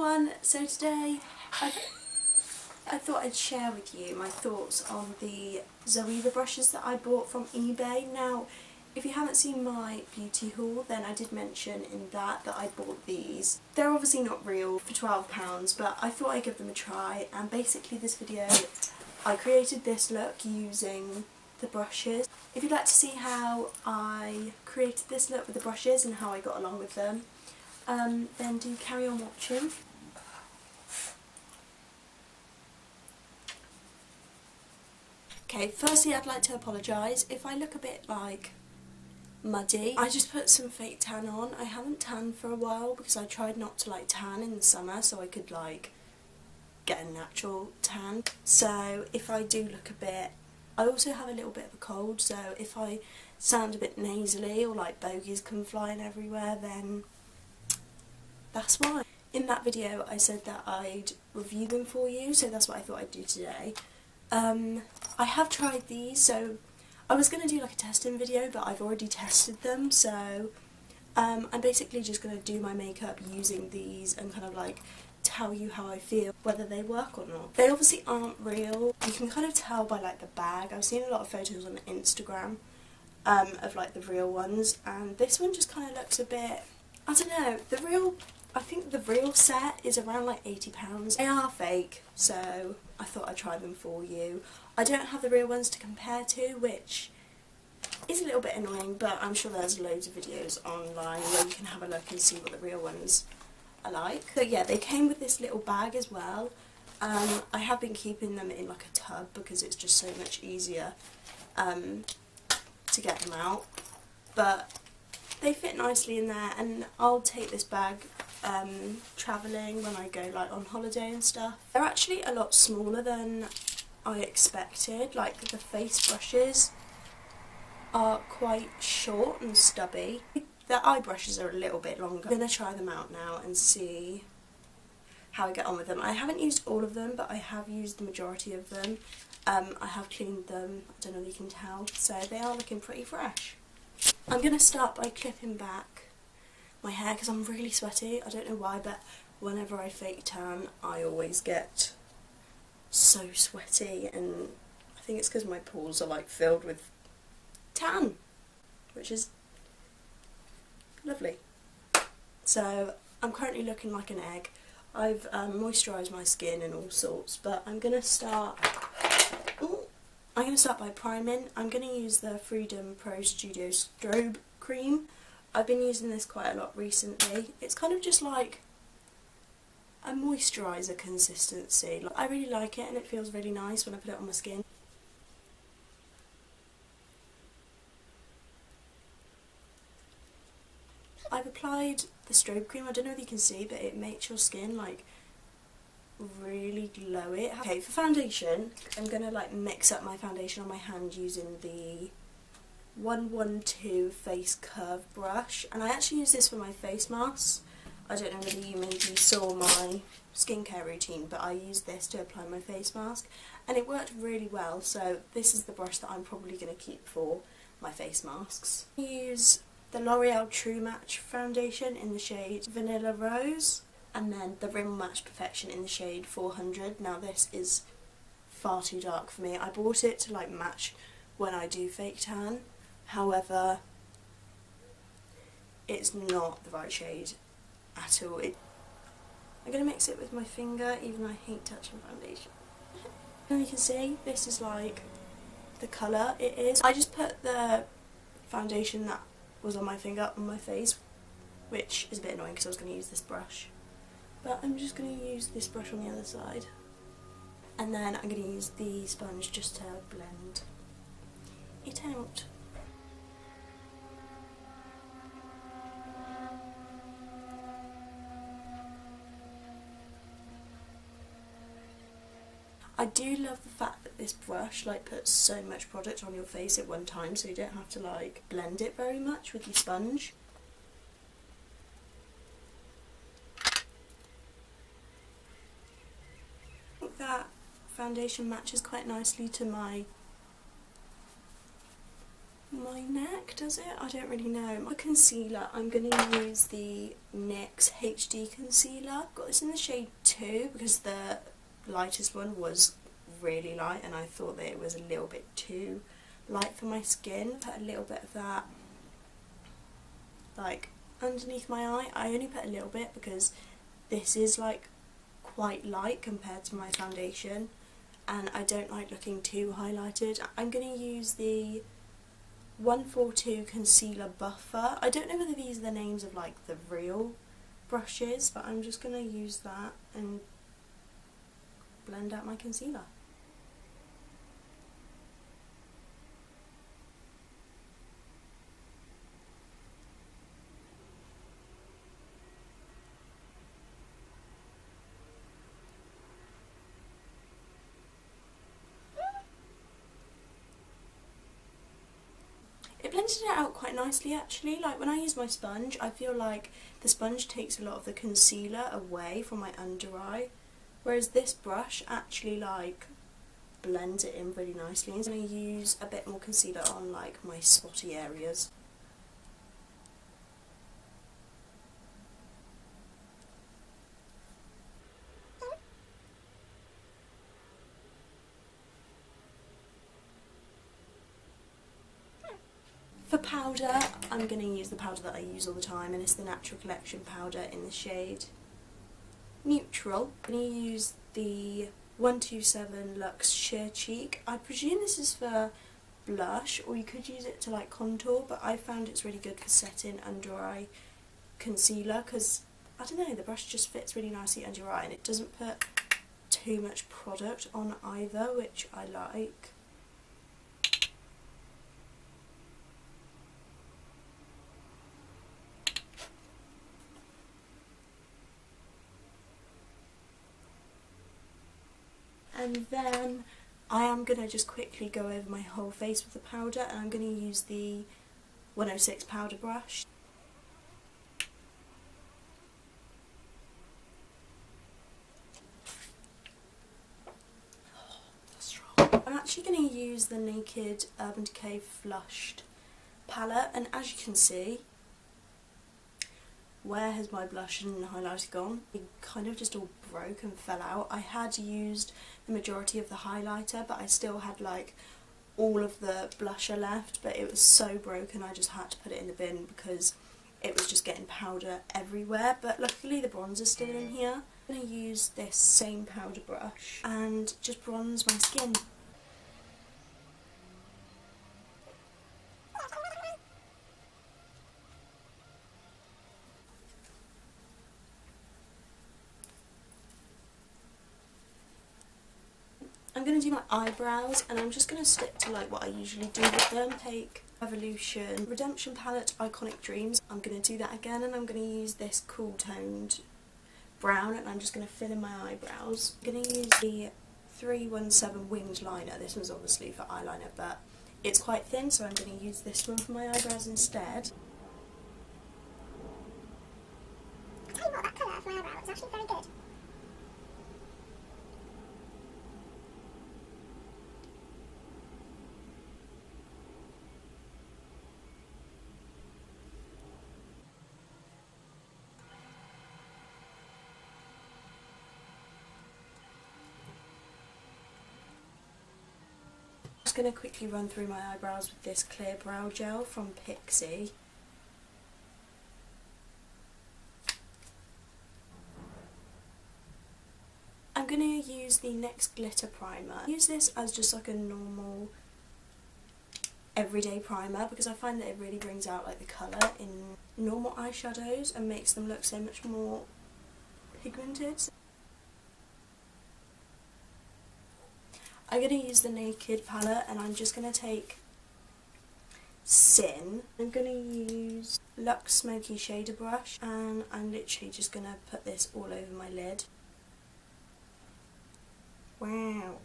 everyone, so today I thought I'd share with you my thoughts on the Zoeva brushes that I bought from eBay. Now, if you haven't seen my beauty haul, then I did mention in that I bought these. They're obviously not real for £12, but I thought I'd give them a try, and basically this video I created this look using the brushes. If you'd like to see how I created this look with the brushes and how I got along with them, then do carry on watching. Okay, firstly I'd like to apologise if I look a bit like muddy. I just put some fake tan on. I haven't tanned for a while because I tried not to tan in the summer so I could get a natural tan. So if I do look a bit, I also have a little bit of a cold, so if I sound a bit nasally or bogies come flying everywhere, then that's why. In that video I said that I'd review them for you, so that's what I thought I'd do today. I have tried these, so I was going to do a testing video, but I've already tested them, so I'm basically just going to do my makeup using these and tell you how I feel, whether they work or not. They obviously aren't real. You can kind of tell by the bag. I've seen a lot of photos on Instagram of the real ones, and this one just kind of looks a bit, I don't know, I think the real set is around £80. They are fake, so I thought I'd try them for you. I don't have the real ones to compare to, which is a little bit annoying, but I'm sure there's loads of videos online where you can have a look and see what the real ones are like. So yeah, they came with this little bag as well. I have been keeping them in a tub because it's just so much easier to get them out, but they fit nicely in there, and I'll take this bag travelling when I go on holiday and stuff. They're actually a lot smaller than I expected. The face brushes are quite short and stubby. The eye brushes are a little bit longer. I'm going to try them out now and see how I get on with them. I haven't used all of them, but I have used the majority of them. I have cleaned them, I don't know if you can tell, so they are looking pretty fresh. I'm going to start by clipping back my hair because I'm really sweaty. I don't know why, but whenever I fake tan I always get so sweaty, and I think it's because my pores are filled with tan, which is lovely. So I'm currently looking like an egg. I've moisturised my skin and all sorts, but I'm going to start by priming. I'm going to use the Freedom Pro Studio Strobe Cream. I've been using this quite a lot recently. It's kind of just a moisturiser consistency. I really like it, and it feels really nice when I put it on my skin. I've applied the strobe cream. I don't know if you can see, but it makes your skin really glow it. Okay, for foundation, I'm going to mix up my foundation on my hand using the 112 Face Curve brush, and I actually use this for my face masks. I don't know whether you maybe saw my skincare routine, but I used this to apply my face mask and it worked really well, so this is the brush that I'm probably going to keep for my face masks. I use the L'Oreal True Match foundation in the shade Vanilla Rose, and then the Rimmel Match Perfection in the shade 400. Now this is far too dark for me. I bought it to match when I do fake tan, however it's not the right shade at all. I'm going to mix it with my finger, even though I hate touching foundation. And you can see this is the colour it is. I just put the foundation that was on my finger on my face, which is a bit annoying because I was going to use this brush, but I'm just going to use this brush on the other side, and then I'm going to use the sponge just to blend it out. I do love the fact that this brush puts so much product on your face at one time, so you don't have to blend it very much with your sponge. I think that foundation matches quite nicely to my my neck, does it? I don't really know. For concealer, I'm going to use the NYX HD concealer. Got this in the shade 2 because the lightest one was really light and I thought that it was a little bit too light for my skin. Put a little bit of that like underneath my eye. I only put a little bit because this is like quite light compared to my foundation and I don't like looking too highlighted. I'm going to use the 142 concealer buffer. I don't know whether these are the names of like the real brushes, but I'm just going to use that and blend out my concealer. It blended it out quite nicely actually. Like when I use my sponge, I feel like the sponge takes a lot of the concealer away from my under eye, whereas this brush actually like blends it in really nicely. I'm going to use a bit more concealer on like my spotty areas. For powder, I'm going to use the powder that I use all the time, and it's the Natural Collection powder in the shade Neutral. I'm going to use the 127 Luxe Sheer Cheek. I presume this is for blush, or you could use it to like contour, but I found it's really good for setting under eye concealer because, I don't know, the brush just fits really nicely under your eye and it doesn't put too much product on either, which I like. And then I am going to just quickly go over my whole face with the powder, and I'm going to use the 106 powder brush. Oh, that's strong. I'm actually going to use the Naked Urban Decay Flushed palette, and as you can see, where has my blush and highlighter gone? It kind of just all broke and fell out. I had used the majority of the highlighter, but I still had like all of the blusher left, but it was so broken I just had to put it in the bin because it was just getting powder everywhere. But luckily the bronzer's still in here. I'm going to use this same powder brush and just bronze my skin. I'm going to do my eyebrows, and I'm just going to stick to like what I usually do with them. Take Revolution Redemption Palette Iconic Dreams. I'm going to do that again, and I'm going to use this cool toned brown, and I'm just going to fill in my eyebrows. I'm going to use the 317 Winged Liner. This one's obviously for eyeliner, but it's quite thin, so I'm going to use this one for my eyebrows instead. I tell you what, that colour of my eyebrow is actually very good. I'm just going to quickly run through my eyebrows with this clear brow gel from Pixie. I'm going to use the NYX Glitter Primer. I use this as just like a normal everyday primer because I find that it really brings out like the colour in normal eyeshadows and makes them look so much more pigmented. I'm going to use the Naked palette, and I'm just going to take Sin. I'm going to use Luxe Smoky Shader Brush, and I'm literally just going to put this all over my lid. Wow.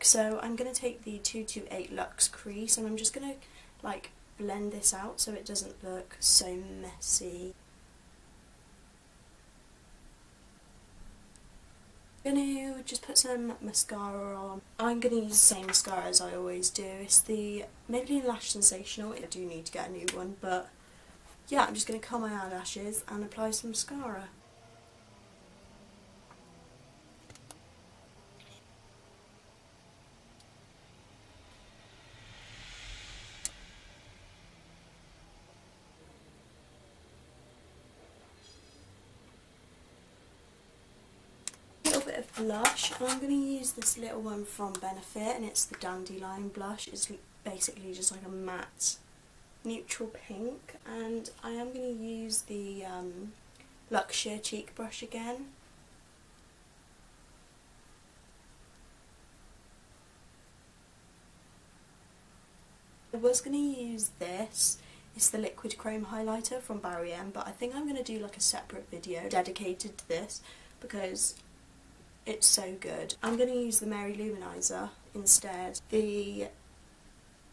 So I'm going to take the 228 Luxe Crease, and I'm just going to like blend this out so it doesn't look so messy. I'm going to just put some mascara on. I'm going to use the same mascara as I always do. It's the Maybelline Lash Sensational. I do need to get a new one, but yeah, I'm just going to curl my eyelashes and apply some mascara. Bit of blush, and I'm going to use this little one from Benefit, and it's the Dandelion blush. It's basically just like a matte neutral pink, and I am going to use the Luxe Sheer Cheek brush again. I was going to use this. It's the Liquid Chrome Highlighter from Barry M, but I think I'm going to do like a separate video dedicated to this because it's so good. I'm going to use the Mary Luminizer instead. The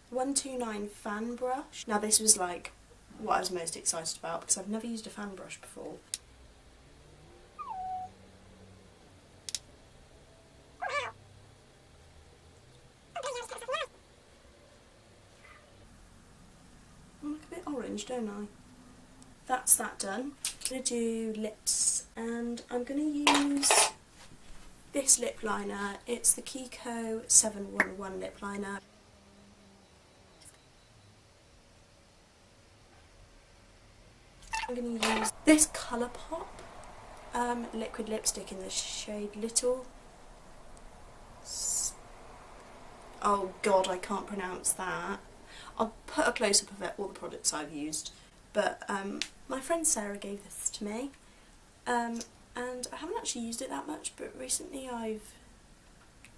129 fan brush. Now this was like what I was most excited about because I've never used a fan brush before. I look a bit orange, don't I? That's that done. I'm going to do lips, and I'm going to use this lip liner. It's the Kiko 711 lip liner. I'm going to use this Colourpop liquid lipstick in the shade Little. Oh god, I can't pronounce that. I'll put a close-up of all the products I've used, but my friend Sarah gave this to me. And I haven't actually used it that much, but recently I've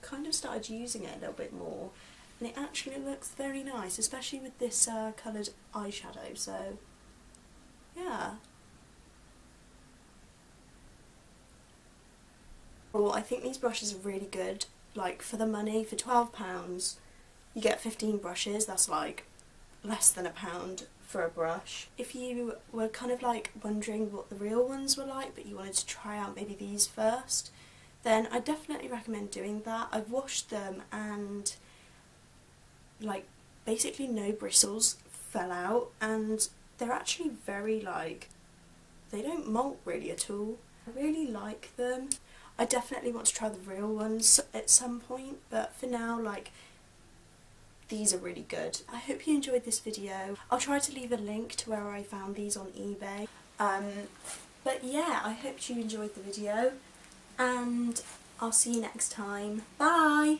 kind of started using it a little bit more, and it actually looks very nice, especially with this coloured eyeshadow, so yeah. Well, I think these brushes are really good, like for the money. For £12 you get 15 brushes, that's like less than £1 for a brush. If you were kind of like wondering what the real ones were like but you wanted to try out maybe these first, then I definitely recommend doing that. I've washed them and like basically no bristles fell out, and they're actually very like, they don't molt really at all. I really like them. I definitely want to try the real ones at some point, but for now, like, these are really good. I hope you enjoyed this video. I'll try to leave a link to where I found these on eBay. But yeah, I hope you enjoyed the video, and I'll see you next time. Bye!